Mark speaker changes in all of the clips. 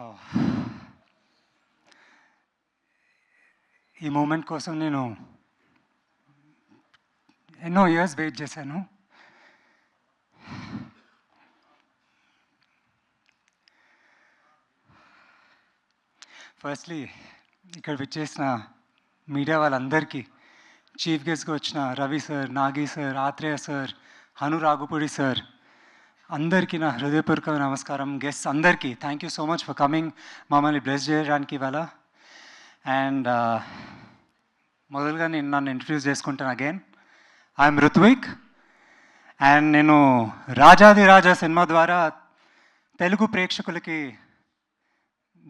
Speaker 1: Oh. ఈ moment కోసం నేను ఎన్నో ఇయర్స్ వెయిట్ చేశాను. ఫస్ట్లీ ఇక్కడ విచ్చేసిన మీడియా వాళ్ళందరికీ, చీఫ్ గెస్ట్గా వచ్చిన Ravi sir, Nagi sir, Atreya sir, Hanu Raghavapudi sir, అందరికీ నా హృదయపూర్వక నమస్కారం. గెస్ట్స్ అందరికీ thank you so much for coming, మమ్మల్ని బ్లెస్ చేయడానికి ఇవాళ. అండ్ మొదలుగా నేను నన్ను ఇంట్రడ్యూస్ చేసుకుంటాను అగైన్. ఐఎమ్ రుత్విక్ అండ్ నేను రాజాది రాజా సినిమా ద్వారా తెలుగు ప్రేక్షకులకి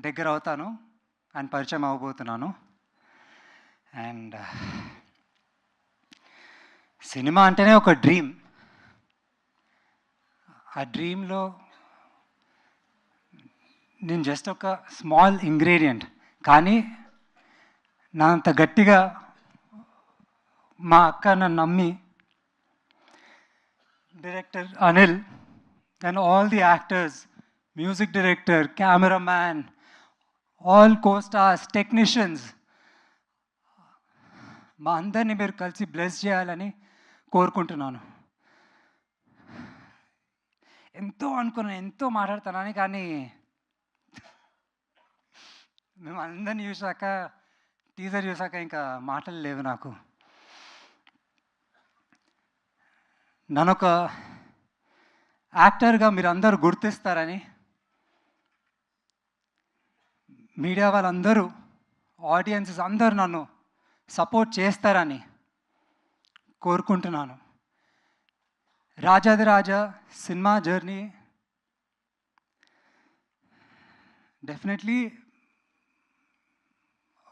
Speaker 1: దగ్గర అవుతాను అండ్ పరిచయం అవ్వబోతున్నాను. అండ్ సినిమా అంటేనే ఒక డ్రీమ్. ఆ డ్రీమ్లో నేను జస్ట్ ఒక స్మాల్ ఇంగ్రీడియంట్, కానీ నా అంత గట్టిగా మా అక్క నన్ను నమ్మి, director Anil and all the actors, music director, cameraman, all co-stars, technicians, మా అందరినీ మీరు కలిసి బ్లెస్ చేయాలని కోరుకుంటున్నాను. ఎంతో అనుకున్నాను, ఎంతో మాట్లాడతానని, కానీ మేము అందరిని చూసాక, టీజర్ చూసాక ఇంకా మాటలు లేవు నాకు. నన్ను ఒక యాక్టర్గా మీరు అందరూ గుర్తిస్తారని, మీడియా వాళ్ళందరూ, ఆడియన్సెస్ అందరూ నన్ను సపోర్ట్ చేస్తారని కోరుకుంటున్నాను. రాజాది రాజా సినిమా జర్నీ డెఫినెట్లీ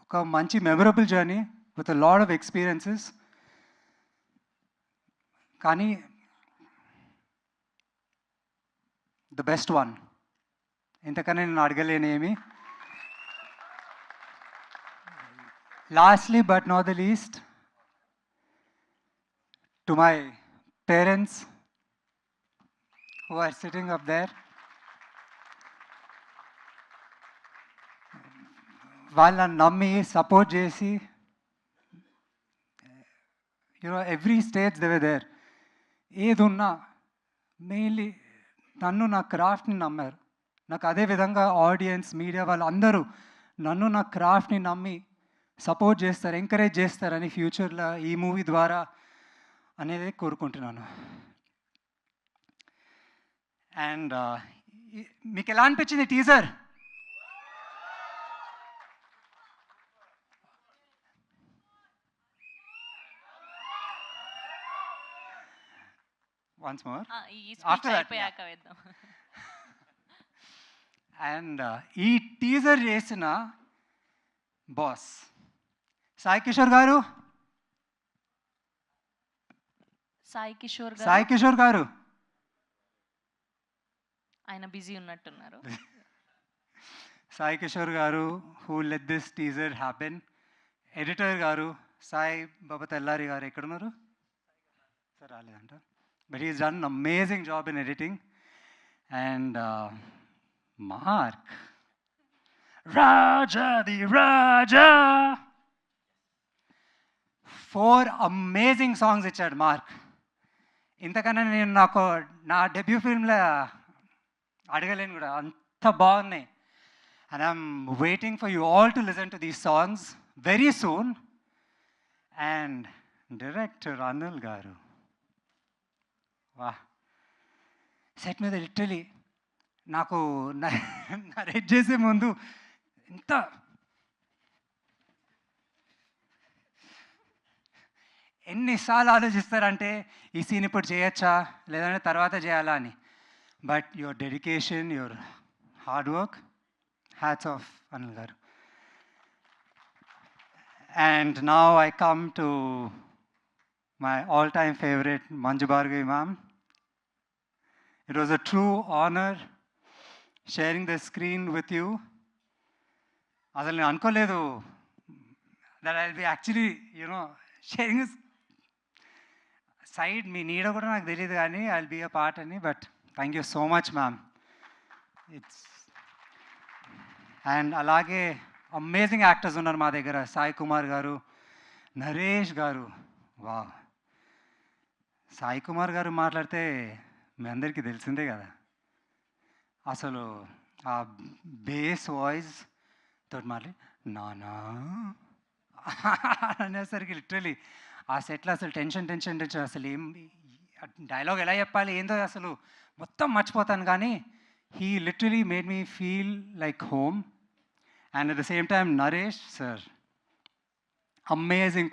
Speaker 1: ఒక మంచి memorable journey with a lot of experiences. కానీ ద బెస్ట్ వన్, ఇంతకన్నా నేను అడగలేనేమి. Lastly but not the least, to my parents who are sitting up there. వాళ్ళని నమ్మి సపోర్ట్ చేసి, every stage they were there. ఏది ఉన్నా మెయిన్లీ నన్ను, నా క్రాఫ్ట్ని నమ్మారు. నాకు అదే విధంగా ఆడియన్స్, మీడియా వాళ్ళు అందరూ నన్ను, నా క్రాఫ్ట్ని నమ్మి సపోర్ట్ చేస్తారు, ఎంకరేజ్ చేస్తారని ఫ్యూచర్లో ఈ మూవీ ద్వారా అనేది కోరుకుంటున్నాను. అండ్ మీకు ఎలా అనిపించింది teaser? Once more after that. And ఈ టీజర్ చేసిన బాస్ సాయి కిషోర్ గారు,
Speaker 2: సాయి కిషోర్
Speaker 1: గారు
Speaker 2: ఆయన బిజీ ఉన్నట్టున్నారు.
Speaker 1: Sai Kishore garu, who let this teaser happen. Editor garu Sai Baba Tellari garu ఎక్కడున్నారు సార్? రాలేదంట. But he's done amazing job in editing. And Mark, Rajadhi Raja, 4 amazing songs ఇచ్చాడు మార్క్. ఇంతకన్నా నేను నా డెబ్యూ ఫిల్మ్లో అడగలేను కూడా, అంత బాగున్నాయి. And I'm waiting for you all to listen to these songs very soon. And director Anil garu, వా, సెట్ మీద లిటరలీ నాకు నరేట్ చేసే ముందు ఎంత ఎన్నిసార్లు ఆలోచిస్తారంటే ఈ సీన్ ఇప్పుడు చేయొచ్చా లేదంటే తర్వాత చేయాలా అని. But your dedication, your hard work, hats off Anil garu. And now I come to my all time favourite Manju Bhargavi ma'am. It was a true honour sharing the screen with you. అసలు నేను అనుకోలేదు that I will be actually sharing side. మీ నీడ కూడా నాకు తెలియదు కానీ I will be a part అని. But thank you so much ma'am. It's and అలాగే అమేజింగ్ యాక్టర్స్ ఉన్నారు మా దగ్గర. సాయి కుమార్ గారు, నరేష్ గారు. వా, సాయి కుమార్ గారు మాట్లాడితే మీ అందరికీ తెలిసిందే కదా, అసలు ఆ బేస్ వాయిస్ తోటి మాట్లాడి నానా అనేసరికి లిటరలీ ఆ సెట్లో అసలు టెన్షన్ అసలు ఏం డైలాగ్ ఎలా చెప్పాలి ఏందో అసలు మొత్తం మర్చిపోతాను. కానీ he literally made me feel like home. And at the same time Naresh sir amazing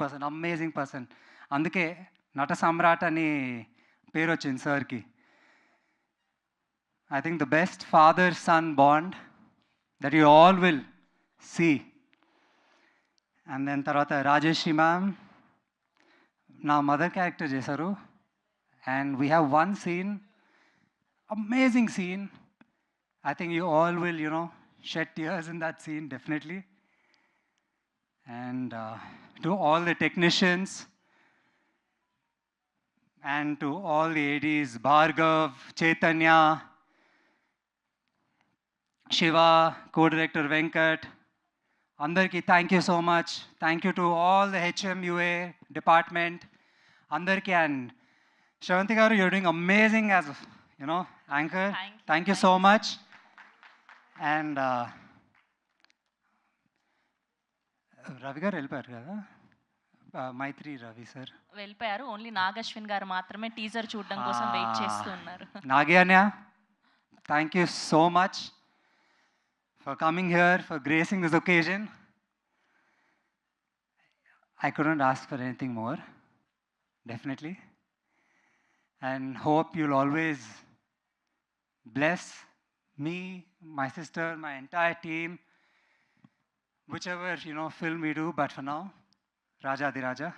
Speaker 1: person. అందుకే నట సమ్రాట్ అని పేరు వచ్చింది సార్కి. I think the best father-son bond that you all will see. And then తర్వాత రాజేశ్రీ మ్యామ్ నా మదర్ క్యారెక్టర్ చేశారు. And we have one scene, amazing scene. I think you all will, shed tears in that scene, definitely. And to all the technicians and to all the ADs, Bhargav, Chaitanya, Shiva, co-director Venkat, అందరికీ thank you so much. Thank you to all the HMUA department అందరికీ. And Sravanthi garu, you're doing amazing as anchor. Thank you so much. And Ravi garu వెళ్ళిపోయారు కదా, Mythri Ravi sir
Speaker 2: వెళ్ళిపోయారు. Only Nag Ashwin garu మాత్రమే teaser చూడడం కోసం wait చేస్తూ ఉన్నారు.
Speaker 1: నాగి అన్య, thank you so much for coming here, for gracing this occasion. I couldn't ask for anything more, definitely. And hope you'll always bless me, my sister, my entire team, whichever, film we do, but for now, Raja Adi Raja.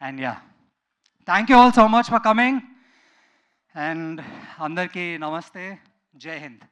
Speaker 1: And yeah, thank you all so much for coming. And andarki namaste, Jai Hind.